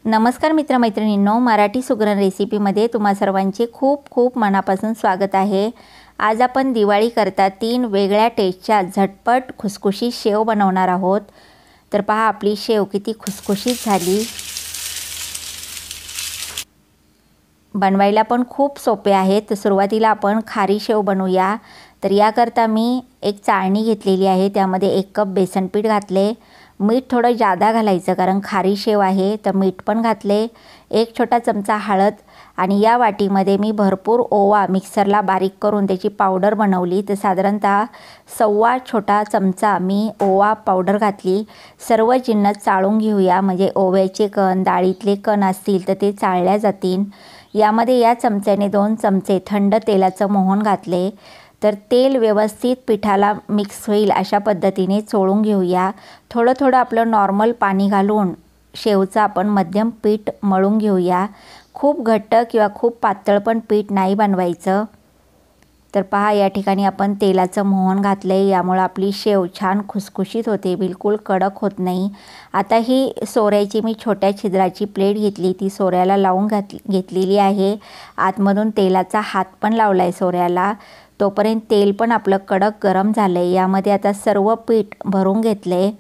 नमस्कार मित्रमैत्रिणींनो, मराठी सुगरण रेसिपीमध्ये तुम्हा सर्वांचे खूप खूप मनापासून स्वागत आहे। आज आपण दिवाळी करता 3 वेगळ्या टेस्टच्या झटपट खुसखुशीत शेव बनवणार आहोत। तर पहा आपली शेव किती खुसखुशीत झाली। बनवायला पण खूप सोपे आहे। तर सुरुवातीला आपण खारी शेव बनवूया। तर याकरता मी एक चाळणी घेतलेली आहे, त्यामध्ये 1 कप बेसन पीठ घातले। मीठ थोडं जादा घालायचं कारण खारी शेव आहे, तर मीठ पण घातले। 1 छोटा चमचा हळद आणि या वाटीमध्ये मी भरपूर ओवा मिक्सरला बारीक करून त्याची पावडर बनवली। तर साधारणतः 1.25 छोटा चमचा मी ओवा पावडर घातली। सर्व जिन्नस चाळून घेऊया, म्हणजे ओव्याचे कण, डाळीतले कण असतील तर ते चाळल्या जातील। यामध्ये या चमच्याने 2 चमचे थंड तेलाचं मोहन घातले। तर तेल व्यवस्थित पिठाला मिक्स होईल अशा पद्धतीने चोळून घेऊया। थोडं थोडं आपलं नॉर्मल पाणी घालून शेवचं आपण मध्यम पीठ मळून घेऊया। खूप घट्ट किंवा खूप पातळ पण पीठ नाही बनवायचं। तर पहा या ठिकाणी आपण तेलाचं मोहन घातले, यामुळे आपली शेव छान खुसखुशीत होते, बिलकुल कडक होत नाही। आता ही सोऱ्याची मी छोट्या छिद्राची प्लेट घेतली, ती सोऱ्याला लावून घेतलेली आहे। आतमधून तेलाचा हात पण लावला आहे सोऱ्याला। तोपर्यंत तेल पण आपलं कडक गरम झालं आहे। यामध्ये आता सर्व पीठ भरून घेतले।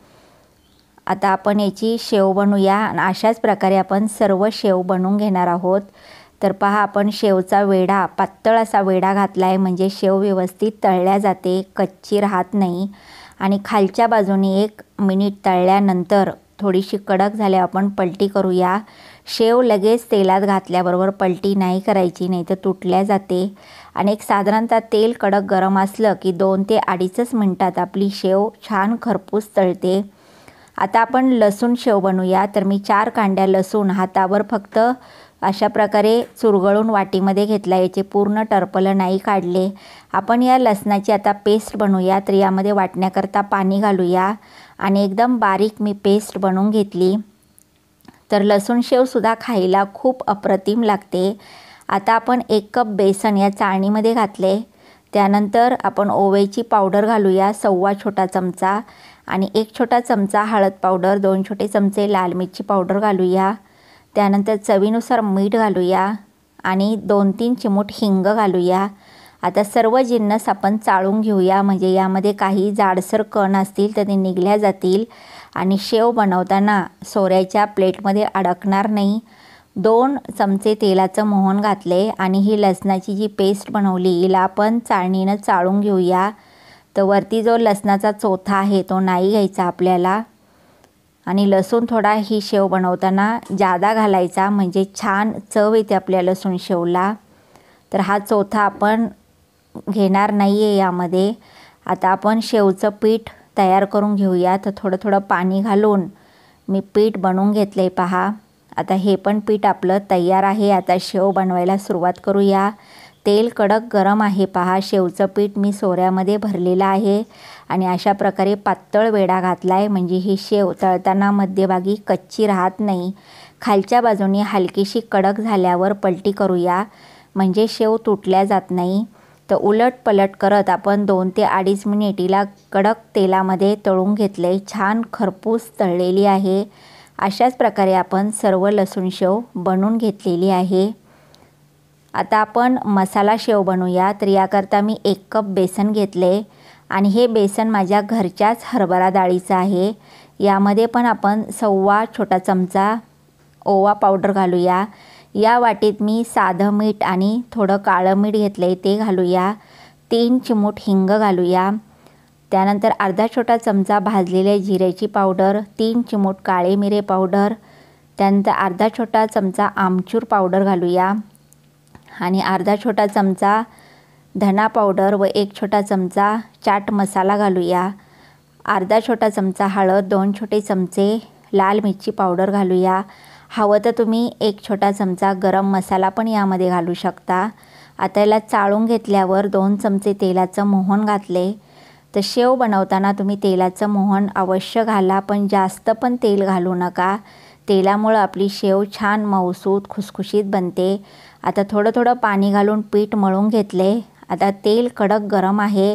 आता आपण याची शेव बनवूया आणि अशाच प्रकारे आपण सर्व शेव बनवून घेणार आहोत। तर पहा आपण शेवचा वेढा पातळ असा वेढा घातला आहे, म्हणजे शेव व्यवस्थित तळल्या जाते, कच्ची राहत नाही। आणि खालच्या बाजूने 1 मिनिट तळल्यानंतर थोडीशी कडक झाल्यावर आपण पलटी करूया। शेव लगेच तेलात घातल्याबरोबर पलटी नाही करायची, नाही तर तुटल्या जाते। आणि एक साधारणतः तेल कडक गरम असलं की 2 ते 2.5 मिनिटात आपली शेव छान खरपूस तळते। आता आपण लसूण शेव बनवूया। तर मी 4 कांड्या लसूण हातावर फक्त अशा प्रकारे चुरगळून वाटीमध्ये घेतला, याचे पूर्ण टरपलं नाही काढले। आपण या लसणाची आता पेस्ट बनवूया। तर यामध्ये वाटण्याकरता पाणी घालूया आणि एकदम बारीक मी पेस्ट बनवून घेतली। तर लसूण शेवसुद्धा खायला खूप अप्रतिम लागते। आता आपण 1 कप बेसन या चाळणीमध्ये घातले। त्यानंतर आपण ओव्याची पावडर घालूया 1.25 छोटा चमचा आणि 1 छोटा चमचा हळद पावडर, 2 छोटे चमचे लाल मिरची पावडर घालूया। त्यानंतर चवीनुसार मीठ घालूया आणि 2-3 चिमूट हिंग घालूया। आता सर्व जिन्नस आपण चाळून घेऊया, म्हणजे यामध्ये काही जाडसर कण असतील तर ते निघल्या जातील आणि शेव बनवताना सोऱ्याच्या प्लेटमध्ये अडकणार नाही। 2 चमचे तेलाचं मोहन घातले आणि ही लसणाची जी पेस्ट बनवली हिला आपण चाळणीनं चाळून घेऊया। तर वरती जो लसणाचा चोथा आहे तो नाही घ्यायचा आपल्याला। आणि लसूण थोडा ही शेव बनवताना जादा घालायचा, म्हणजे छान चव येते आपल्या लसूण शेवला। तर हा चोथा आपण घेणार नाही आहे यामध्ये। आता आपण शेवचं पीठ तयार करून घेऊया। तर थोडं थोडं पाणी घालून मी पीठ बनवून घेतले पहा। आता हे पण पीठ आपलं तयार आहे। आता शेव बनवायला सुरुवात करूया। तेल कडक गरम आहे पहा। शेवचं पीठ मी सोऱ्यामध्ये भरलेलं आहे आणि अशा प्रकारे पातळ वेढा घातला आहे, म्हणजे ही शेव तळताना मध्यभागी कच्ची राहत नाही। खालच्या बाजूने हलकीशी कडक झाल्यावर पलटी करूया, म्हणजे शेव तुटल्या जात नाही। तर उलट पलट करत आपण 2 ते 2.5 मिनिट हिला कडक तेलामध्ये तळून घेतले। छान खरपूस तळलेली आहे। अशाच प्रकारे आपण सर्व लसूण शेव बनवून घेतलेली आहे। आता आपण मसाला शेव बनवूया। तर याकरता मी 1 कप बेसन घेतले आणि हे बेसन माझ्या घरच्याच हरभरा डाळीचं आहे। यामध्ये पण आपण 1.25 छोटा चमचा ओवा पावडर घालूया। या वाटीत मी साधं मीठ आणि थोडं काळं मीठ घेतले, ते घालूया। 3 चिमूट हिंग घालूया। त्यानंतर अर्धा छोटा चमचा भाजलेल्या जिऱ्याची पावडर, 3 चिमूट काळे मिरे पावडर, त्यानंतर अर्धा छोटा चमचा आमचूर पावडर घालूया आणि अर्धा छोटा चमचा धना पावडर व 1 छोटा चमचा चाट मसाला घालूया। अर्धा छोटा चमचा हळद, 2 छोटे चमचे लाल मिरची पावडर घालूया। हवं तर तुम्ही 1 छोटा चमचा गरम मसाला पण यामध्ये घालू शकता। आता याला चाळून घेतल्यावर 2 चमचे तेलाचं मोहन घातले। तर शेव बनवताना तुम्ही तेलाचं मोहन अवश्य घाला, पण जास्त पण तेल घालू नका। तेलामुळं आपली शेव छान मऊसूत खुसखुशीत बनते। आता थोडं थोडं पाणी घालून पीठ मळून घेतले। आता तेल कडक गरम आहे।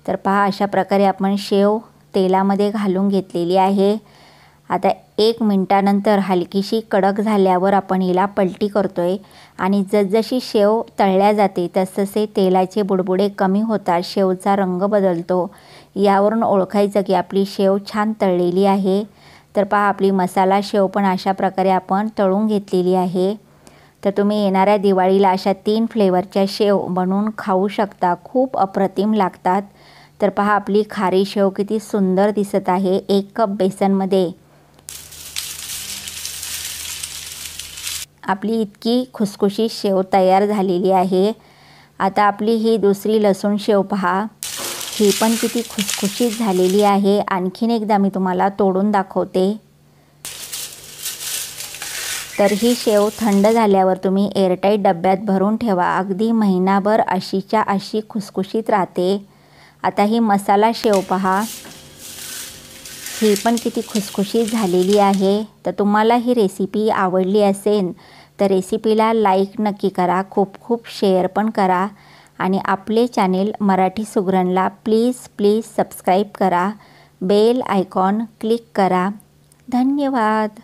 तर पहा अशा प्रकारे आपण शेव तेलामध्ये घालून घेतलेली आहे। आता 1 मिनिटानंतर हलकीशी कडक झाल्यावर आपण हिला पलटी करतोय आणि जसजशी शेव तळल्या जाते तसतसे तेलाचे बुडबुडे कमी होतात, शेवचा रंग बदलतो. यावरून ओळखायचं की आपली शेव छान तळलेली आहे. तर पहा आपली मसाला शेव पण अशा प्रकारे आपण तळून घेतलेली आहे. तर तुम्ही येणाऱ्या दिवाळीला अशा 3 फ्लेवरच्या शेव बनवून खाऊ शकता, खूप अप्रतिम लागतात. तर पहा आपली खारी शेव किती सुंदर दिसत आहे. 1 कप बेसनमध्ये आपली इतकी खुसखुशीत शेव तयार झालेली आहे. आता आपली ही दुसरी लसूण शेव पहा, ही पण किती खुसखुशीत झालेली आहे. आणखीन एकदा मी तुम्हाला तोडून दाखवते. तर ही शेव थंड झाल्यावर तुम्ही एअरटाईट डब्यात भरून ठेवा, अगदी महिनाभर अशीच्या अशी खुसखुशीत राहते. आता ही मसाला शेव पहा, ही पण किती खुसखुशीत झालेली आहे. तर तुम्हाला ही रेसिपी आवडली असेल तर रेसिपीला लाईक नक्की करा, खूप खूप शेअर पण करा आणि आपले चॅनेल मराठी सुगरणला प्लीज सबस्क्राईब करा, बेल आयकॉन क्लिक करा. धन्यवाद.